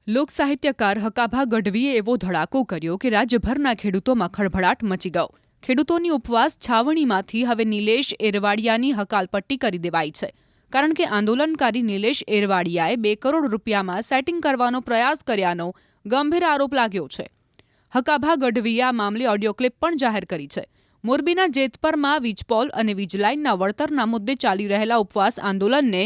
લોક સાહિત્યકાર હકાભા ગઢવીએ એવો ધડાકો કર્યો કે રાજ્યભરના ખેડૂતોમાં ખળભળાટ મચી ગયો. ખેડૂતોની ઉપવાસ છાવણીમાંથી હવે નિલેશ એરવાડિયાની હકાલપટ્ટી કરી દેવાઈ છે. કારણ કે આંદોલનકારી નિલેશ એરવાડિયાએ 2 કરોડ રૂપિયામાં સેટિંગ કરવાનો પ્રયાસ કર્યાનો ગંભીર આરોપ લાગ્યો છે. હકાભા ગઢવીએ આ મામલે ઓડિયો ક્લિપ પણ જાહેર કરી છે. મોરબીના જેતપરમાં વીજપોલ અને વીજલાઇનના વળતરના મુદ્દે ચાલી રહેલા ઉપવાસ આંદોલનને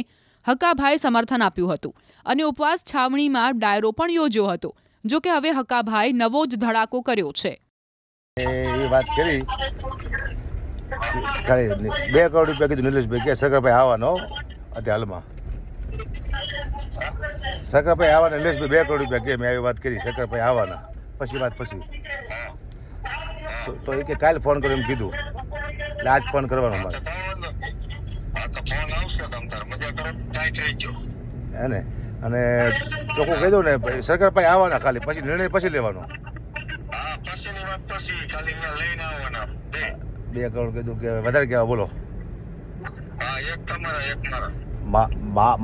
હકાભાએ સમર્થન આપ્યું હતું અને ઉપવાસ છાવણીમાં ડાયરો પણ યોજ્યો હતો. જો કે હવે હકાભાએ નવો જ ધડાકો કર્યો છે. એ વાત કરી 2 કરોડ રૂપિયા કીધું નિલેશભાઈ કે સરકારભાઈ આવવાનો અત્યારે હાલમાં સરકારભાઈ આવવાના નિલેશભાઈ 2 કરોડ રૂપિયા કે મેં આવી વાત કરી સરકારભાઈ આવવાના પછી વાત પછી તો એ કે કાલે ફોન કર્યો એમ કીધું એટલે આજ ફોન કરવાનો મારે હે ને અને ચોખ્ખું કહી દઉં ને સરકારભાઈ આવવાના ખાલી પછી નિર્ણય પછી લેવાનો 2 કરોડ કીધું કે વધારે કહેવા બોલો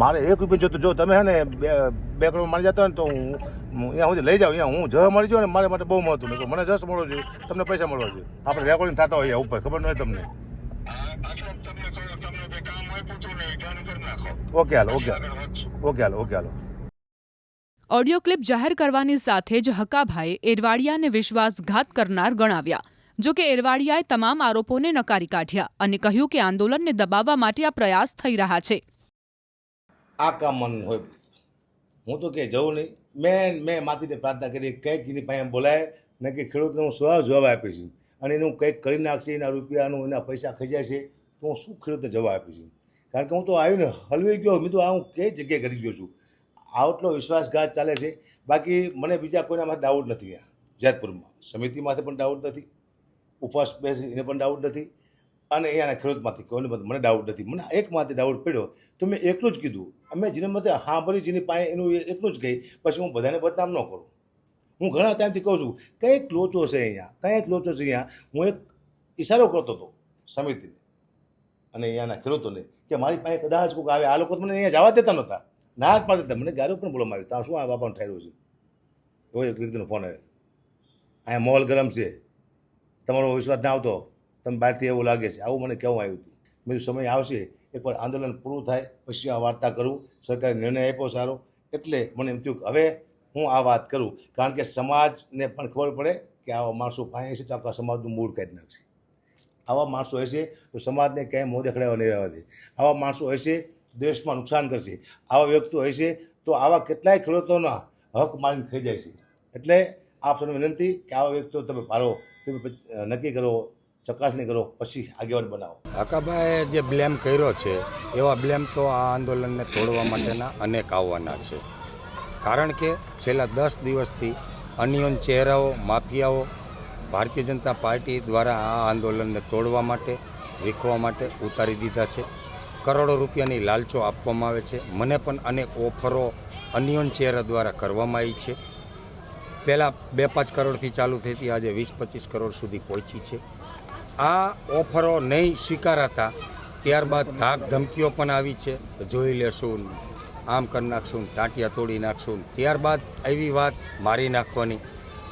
મારે 1 રૂપિયા જોતું જો તમે હે ને 2 કરોડ મારી જતા હોય ને તો હું અહીંયા સુધી લઈ જાઉં. અહીંયા હું જવા મળી જાઉં ને મારે માટે બહુ મહત્વ નહીં. મને જશ મળવો જોઈએ, તમને પૈસા મળવા જોઈએ. આપણે રેકોર્ડિંગ થતા હોય ઉપર ખબર ન હોય તમને. ઓકે હાલો. ઓડિયો ક્લિપ જાહેર કરવાની સાથે જ હકાભાએ એરવાડિયાને વિશ્વાસઘાત કરનાર ગણાવ્યા. જો કે એરવાડિયાએ તમામ આરોપોને નકારી કાઢ્યા અને કહ્યું કે આંદોલનને દબાવવા માટે આ પ્રયાસ થઈ રહ્યા છે. આ કામ મન હોય હું તો કે જવું નહીં. મેં માથીને પ્રાર્થના કરી કંઈક એની પાસે બોલાય ને કે ખેડૂતને હું જવાબ આપીશ અને એનું કંઈક કરી નાખશે, એના રૂપિયાનું એના પૈસા ખજાય છે તો હું શું ખેડૂતને જવાબ આપીશ. કારણ કે હું તો આવીને હલવાઈ ગયો. મેં તો હું કઈ જગ્યાએ કરી ગયો છું. આટલો વિશ્વાસઘાત ચાલે છે. બાકી મને બીજા કોઈનામાં ડાઉટ નથી. અહીંયા જેતપુરમાં સમિતિમાંથી પણ ડાઉટ નથી, ઉપવાસ બેસી એને પણ ડાઉટ નથી અને અહીંયાના ખેડૂતમાંથી કોઈને મને ડાઉટ નથી. મને એકમાંથી ડાઉટ પડ્યો તો મેં એકલું જ કીધું. અમે જેને મતે સાંભળી જેની પાસે એનું એટલું જ કહી પછી હું બધાને બદનામ ન કરું. હું ઘણા ટાઈમથી કહું છું કંઈક લોચો છે અહીંયા. હું એક ઈશારો કરતો હતો સમિતિને અને અહીંયાના ખેડૂતોને કે મારી પાસે કદાચ કોઈક આવે. આ લોકો મને અહીંયા જવા દેતા નહોતા, ના જ પાડતા હતા. મને ગારો પણ બોલવામાં આવ્યો ત્યાં શું આ બાપાનું ઠાર્યું છે. એવો એક વ્યક્તિનો ફોન આવ્યો, અહીંયા માહોલ ગરમ છે, તમારો વિશ્વાસ ના આવતો, તમે બહારથી એવું લાગે છે, આવું મને કહેવું આવ્યું હતું. બીજું સમય આવશે એકવાર આંદોલન પૂરું થાય પછી આ વાર્તા કરું. સરકારે નિર્ણય આપ્યો સારો એટલે મને એમ થયું કે હવે હું આ વાત કરું. કારણ કે સમાજને પણ ખબર પડે કે આવા માણસો પાસે છે તો આખા સમાજનું મૂળ કાઢી નાખશે. આવા માણસો હશે તો સમાજને ક્યાંય મોં દેખાડવા નહીં રહેવા દે. આવા માણસો હશે દેશમાં નુકસાન કરશે. આવા વ્યક્તિઓ હશે તો આવા કેટલાય ખેડૂતોના હક મારીને ખાઈ જાય છે. એટલે આપ સૌને વિનંતી કે આવા વ્યક્તિઓ તમે પાડો, તમે નક્કી કરો, ચકાસણી કરો, પછી આગેવાન બનાવો. હકાભાઈએ જે બ્લેમ કર્યો છે એવા બ્લેમ તો આ આંદોલનને તોડવા માટેના અનેક આવવાના છે. કારણ કે છેલ્લા 10 દિવસથી અનિયન ચહેરાઓ, માફિયાઓ ભારતીય જનતા પાર્ટી દ્વારા આ આંદોલનને તોડવા માટે, વીખવા માટે ઉતારી દીધા છે. કરોડો રૂપિયાની લાલચો આપવામાં આવે છે. મને પણ અનેક ઓફરો અનિયન ચહેરા દ્વારા કરવામાં આવી છે. પહેલાં 2-5 કરોડથી ચાલુ થઈ હતી, આજે 20-25 કરોડ સુધી પહોંચી છે. આ ઓફરો નહીં સ્વીકારાતા ત્યારબાદ ધાક ધમકીઓ પણ આવી છે. જોઈ લેશું, આમ કરી નાખશું, ટાંટિયા તોડી નાખશું. ત્યારબાદ એવી વાત મારી નાખવાની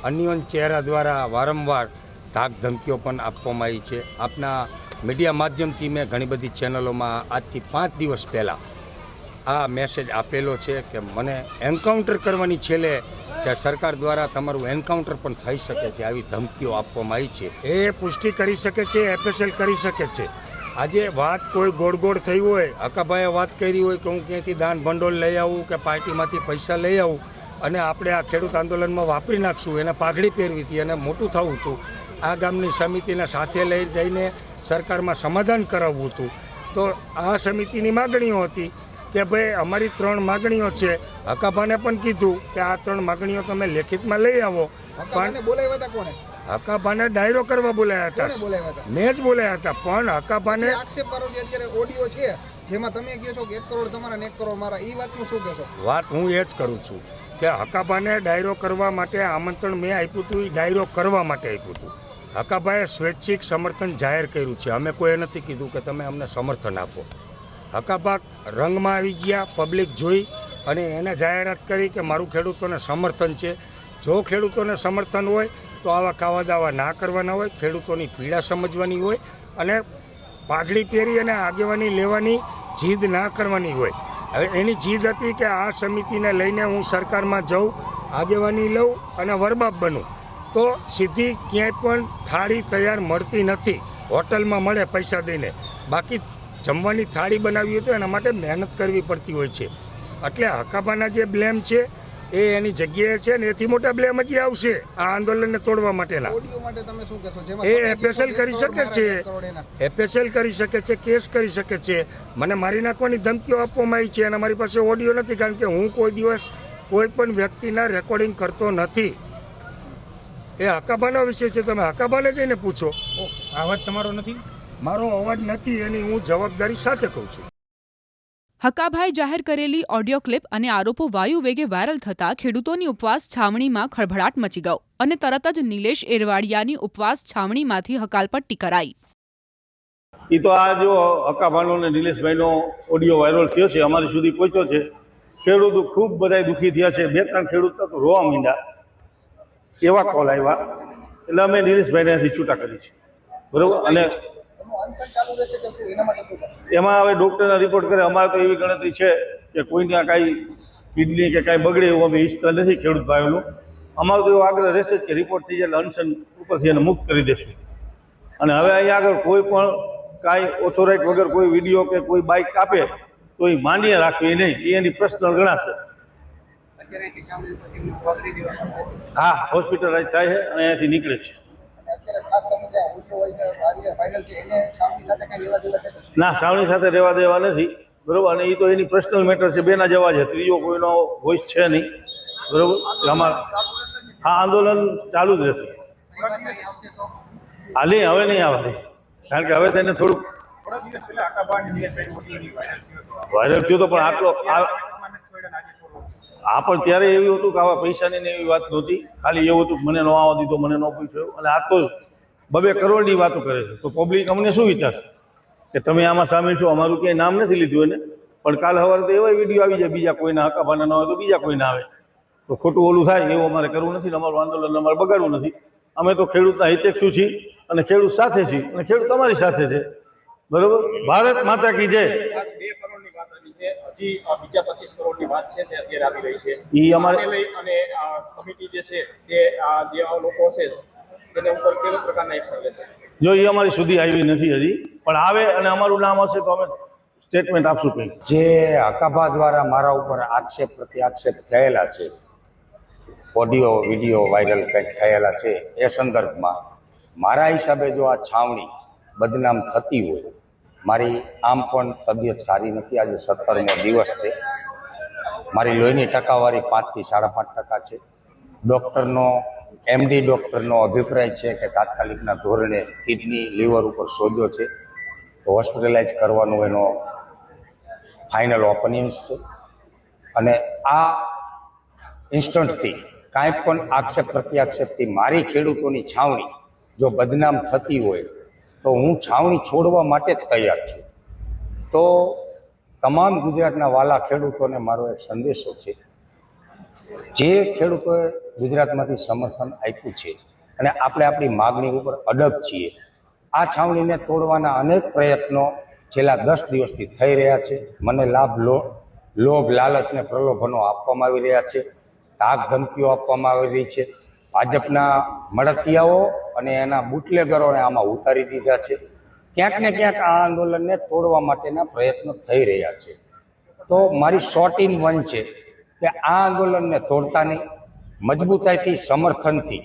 અન્યોન ચહેરા દ્વારા વારંવાર ધાક ધમકીઓ પણ આપવામાં આવી છે. આપના મીડિયા માધ્યમથી મેં ઘણી બધી ચેનલોમાં આજથી 5 દિવસ પહેલાં આ મેસેજ આપેલો છે કે મને એન્કાઉન્ટર કરવાની છેલ્લે કે સરકાર દ્વારા તમારું એન્કાઉન્ટર પણ થઈ શકે છે, આવી ધમકીઓ આપવામાં આવી છે. એ પુષ્ટિ કરી શકે છે, FSL કરી શકે છે. આજે વાત કોઈ ગોળ થઈ હોય, હકાભાઈએ વાત કરી હોય કે હું ક્યાંયથી દાન ભંડોળ લઈ આવું કે પાર્ટીમાંથી પૈસા લઈ આવું અને આપણે આ ખેડૂત આંદોલનમાં વાપરી નાખશું, એને પાઘડી પહેરવી હતી અને મોટું થવું હતું, આ ગામની સમિતિને સાથે લઈ જઈને સરકારમાં સમાધાન કરાવવું હતું. તો આ સમિતિની માગણીઓ હતી કે ભાઈ અમારી 3 માગણીઓ છે. હકાભાને પણ કીધું કે આ 3 માગણીઓ તમે લેખિતમાં લઈ આવો. પણ હકાભાને ડાયરો કરવા બોલાયા હતા, મેં જ બોલાયા હતા. પણ હકાભાને આક્ષેપ કરો છો અત્યારે ઓડિયો છે જેમાં તમે કહો છો કે 1 કરોડ તમારા ને 1 કરોડ મારા, એ વાતનું શું કહેશો? વાત હું એ જ કરું છું કે હકાભાને ડાયરો કરવા માટે આમંત્રણ મેં આપ્યું હતું, એ ડાયરો કરવા માટે આપ્યું હતું. હકાભાઈએ સ્વૈચ્છિક સમર્થન જાહેર કર્યું છે. અમે કોઈએ નથી કીધું કે તમે અમને સમર્થન આપો. હકાભા રંગમાં આવી ગયા, પબ્લિક જોઈ અને એને જાહેરાત કરી કે મારું ખેડૂતોને સમર્થન છે. જો ખેડૂતોને સમર્થન હોય તો આવા કાવા દાવા ના કરવાના હોય, ખેડૂતોની પીડા સમજવાની હોય અને પાઘડી પહેરી અને આગેવાની લેવાની જીદ ના કરવાની હોય. હવે એની જીદ હતી કે આ સમિતિને લઈને હું સરકારમાં જાઉં, આગેવાની લઉં અને વરબાપ બનું, તો સીધી ક્યાંય પણ થાળી તૈયાર મળતી નથી. હોટલમાં મળે પૈસા દઈને, બાકી જમવાની થાળી બનાવવી હોય તો એના માટે મહેનત કરવી પડતી હોય છે. એટલે હકાભાના જે બ્લેમ છે એ એની જગ્યાએ છે ને એથી મોટા બ્લેમ હજી આવશે આ આંદોલનને તોડવા માટેના. ઓડિયો માટે તમે શું કહેશો? જેમાં એ તમે એફએસએલ કીધું કરી શકે છે, 1 કરોડ એના. એફએસએલ કરી શકે છે, કેસ કરી શકે છે. મને મારી નાખવાની ધમકીઓ આપવામાં આવી છે અને મારી પાસે ઓડિયો નથી, કારણ કે હું કોઈ દિવસ કોઈ પણ વ્યક્તિના રેકોર્ડિંગ કરતો નથી. એ હકાભાનો વિષય છે, તમે હકાભાને જઈને પૂછો. અવાજ તમારો નથી? મારો અવાજ નથી એની હું જવાબદારી સાથે કહું છું. હકાભાઈ જાહેર કરેલી ઓડિયો ક્લિપ અને આરોપો વાયુ વેગે વાયરલ થતા ખેડૂતોની ઉપવાસ છાવણીમાં ખળભળાટ મચી ગયો અને તરત જ નિલેશ એરવાડિયાની ઉપવાસ છાવણીમાંથી હકાલપટ્ટી કરાઈ. એ તો આ જો હકાભાનો અને નિલેશભાઈનો ઓડિયો વાયરલ થયો છે, અમારી સુધી પહોંચ્યો છે. ખેડૂતો ખૂબ બધા દુઃખી થયા છે. 2-3 ખેડૂતો તો રોવા માંડ્યા, એવા કોલ આવ્યા. એટલે અમે નિલેશભાઈને ત્યાંથી છૂટા કરી છે, બરાબર. અને એનું અનશન ચાલુ રહેશે કે શું? એના માટે શું કરશો? એમાં હવે ડૉક્ટરના રિપોર્ટ કરે. અમારે તો એવી ગણતરી છે કે કોઈને કાંઈ કિડની કે કાંઈ બગડે એવું અમે ઈચ્છતા નથી ખેડૂત ભાઈઓનું. અમારો તો એવો આગ્રહ રહેશે જ કે રિપોર્ટ થઈ જાય એટલે અનશન ઉપરથી એને મુક્ત કરી દેશું. અને હવે અહીંયા આગળ કોઈ પણ કાંઈ ઓથોરાઇટ વગર કોઈ વિડીયો કે કોઈ બાઇક આપે તો એ માન્ય રાખવી નહીં, એ એની પર્સનલ ગણાશે. હા, હોસ્પિટલાઇઝ થાય છે અને અહીંયાથી નીકળે છે. અત્યારે ખાસ તમે જે ઓડિયો વાયરલ છે એને છાવણી સાથે કઈ લેવા દેવા છે કે શું? ના, છાવણી સાથે રહેવા દેવા નથી, બરાબર. અને એ તો એની પર્સનલ મેટર છે, બેના જવા છે, ત્રીજો કોઈનો વોઇસ છે નહીં, બરાબર. અમારા હા આંદોલન ચાલુ જ રહેશે. હા નહીં, હવે નહીં આવે, કારણ કે હવે તેને થોડુંક થોડા દિવસ પહેલા હકાભાઈ નિલેશભાઈ ઓડિયોની વાયરલ થયો તો પણ આટલો હા, પણ ત્યારે એવું હતું કે આવા પૈસાની ને એવી વાત નહોતી. ખાલી એવું હતું કે મને ન આવવા દીધો, મને ન પૂછ્યો. અને આ તો 2 કરોડની વાતો કરે છે. તો પબ્લિક અમને શું વિચારશે કે તમે આમાં સામેલ છો? અમારું ક્યાંય નામ નથી લીધું એને, પણ કાલ સવારે તો એવા વિડીયો આવી જાય બીજા કોઈના હકાભાના ન હોય તો બીજા કોઈના આવે, તો ખોટું ઓલું થાય એવું અમારે કરવું નથી ને અમારું આંદોલન અમારે બગાડવું નથી. અમે તો ખેડૂતના હિતેક્ષુ છીએ અને ખેડૂત સાથે છીએ અને ખેડૂત અમારી સાથે છે, બરોબર. ભારત માતા કી જય. 2 કરોડની વાત આવી છે, હજી બીજા 25 કરોડની વાત છે તે અત્યારે આવી રહી છે. ઈ અમારે આને લઈ અને આ કમિટી જે છે તે આ જે લોકો છે તેને ઉપર કેવા પ્રકારના એક્શન લેશે? જો એ અમારી સુધી આવી નથી હજી, પણ આવે અને અમારું નામ હશે તો અમે સ્ટેટમેન્ટ આપશું કંઈક. જે હકાભા દ્વારા મારા ઉપર આક્ષેપ પ્રત્યાક્ષેપ થયેલા છે, ઓડિયો વિડીયો વાયરલ કંઈક થયેલા છે, એ સંદર્ભમાં મારા હિસાબે જો આ છાવણી બદનામ થતી હોય, મારી આમ પણ તબિયત સારી નથી, આજે 17મો દિવસ છે, મારી લોહીની ટકાવારી 5 થી 5.5% છે. ડૉક્ટરનો MD ડૉક્ટરનો અભિપ્રાય છે કે તાત્કાલિકના ધોરણે કિડની લીવર ઉપર સોજો છે, તો હોસ્પિટલાઇઝ કરવાનું એનો ફાઇનલ ઓપિનિયન્સ છે. અને આ ઇન્સ્ટન્ટથી કાંઈ પણ આક્ષેપ પ્રત્યાક્ષેપથી મારી ખેડૂતોની છાવણી જો બદનામ થતી હોય તો હું છાવણી છોડવા માટે જ તૈયાર છું. તો તમામ ગુજરાતના વાલા ખેડૂતોને મારો એક સંદેશો છે, જે ખેડૂતોએ ગુજરાતમાંથી સમર્થન આપ્યું છે અને આપણે આપણી માગણી ઉપર અડગ છીએ, આ છાવણીને તોડવાના અનેક પ્રયત્નો છેલ્લા 10 દિવસથી થઈ રહ્યા છે. મને લોભ લાલચ ને પ્રલોભનો આપવામાં આવી રહ્યા છે, ધાક ધમકીઓ આપવામાં આવી રહી છે. ભાજપના મળતિયાઓ અને એના બુટલેગરોને આમાં ઉતારી દીધા છે. ક્યાંક ને ક્યાંક આ આંદોલનને તોડવા માટેના પ્રયત્નો થઈ રહ્યા છે. તો મારી શોર્ટ ઇન વન છે કે આ આંદોલનને તોડતા નહીં, મજબૂતાઈથી સમર્થનથી,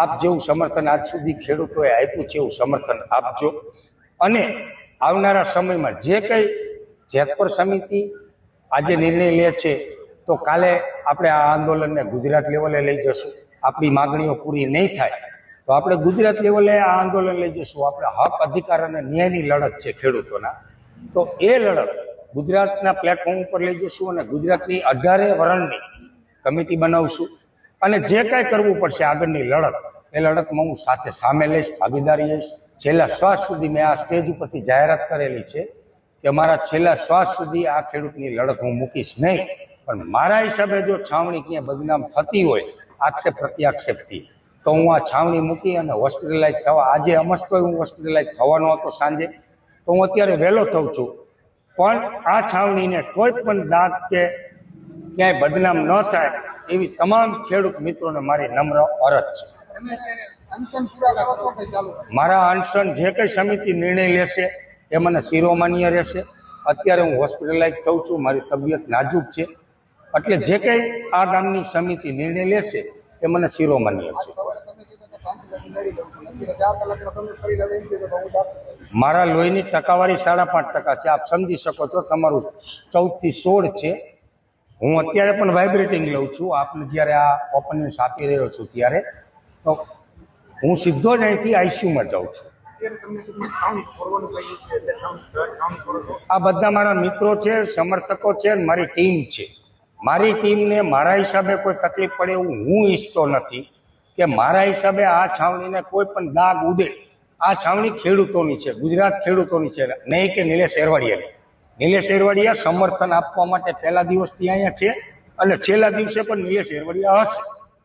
આપ જેવું સમર્થન આજ સુધી ખેડૂતોએ આપ્યું છે એવું સમર્થન આપજો. અને આવનારા સમયમાં જે કંઈ જેતપુર સમિતિ આજે નિર્ણય લે છે તો કાલે આપણે આ આંદોલનને ગુજરાત લેવલે લઈ જશું. આપણી માગણીઓ પૂરી નહીં થાય તો આપણે ગુજરાત લેવલે આ આંદોલન લઈ જશું. આપણે હક અધિકાર અને ન્યાયની લડત છે ખેડૂતોના, તો એ લડત ગુજરાતના પ્લેટફોર્મ ઉપર લઈ જશું અને ગુજરાતની 18 વરણની કમિટી બનાવશું. અને જે કાંઈ કરવું પડશે આગળની લડત, એ લડતમાં હું સાથે સામે લઈશ, ભાગીદારી લઈશ. છેલ્લા શ્વાસ સુધી મેં આ સ્ટેજ ઉપરથી જાહેરાત કરેલી છે કે મારા છેલ્લા શ્વાસ સુધી આ ખેડૂતની લડત હું મૂકીશ નહીં, પણ મારા હિસાબે જો છાવણી ક્યાંય બદનામ થતી હોય આક્ષેપ પ્રત્યાક્ષેપથી તો હું આ છાવણી મૂકી અને હોસ્પિટલાઇઝ થવા આજે અમસ્તો હું હોસ્પિટલાઇઝ થવાનો હતો સાંજે તો હું અત્યારે વહેલો થઉં છું પણ આ છાવણીને કોઈ પણ દાગ કે ક્યાંય બદનામ ન થાય એવી તમામ ખેડૂત મિત્રોને મારી નમ્ર અરજ છે. તમે અનશન પૂરા કરો છો કે ચાલુ? મારા અનશન જે કંઈ સમિતિ નિર્ણય લેશે એ મને શિરોમાન્ય રહેશે. અત્યારે હું હોસ્પિટલાઇઝ થઉં છું, મારી તબિયત નાજુક છે, એટલે જે કંઈ આ ગામની સમિતિ નિર્ણય લેશે એ મને શિરોમાન્ય છે. સવારે તમે કીધું કે 5 કલાકની ગાડી લઉં છું, અત્યારે 4 કલાકનો તમે ફરી રહ્યો એમ કીધું તો હું દાખલ મારા લોહીની ટકાવારી 5.5% છે. આપ સમજી શકો છો. તમારું 14 થી 16 છે. હું અત્યારે પણ વાઇબ્રેટિંગ લઉં છું. આપને જ્યારે આ ઓપનિંગ આપી રહ્યો છું ત્યારે તો હું સીધો જ અહીંથી આઈસીયુમાં જાઉં છું. આ બધા મારા મિત્રો છે, સમર્થકો છે, મારી ટીમ છે. મારી ટીમને મારા હિસાબે કોઈ તકલીફ પડે એવું હું ઈચ્છતો નથી કે મારા હિસાબે આ છાવણીને કોઈ પણ દાગ ઉડે. આ છાવણી ખેડૂતોની છે, ગુજરાત ખેડૂતોની છે, નહીં કે નિલેશ એરવાડિયાની. નિલેશ એરવાડિયા સમર્થન આપવા માટે પહેલા દિવસથી અહીંયા છે અને છેલ્લા દિવસે પણ નિલેશ એરવાડિયા હશે.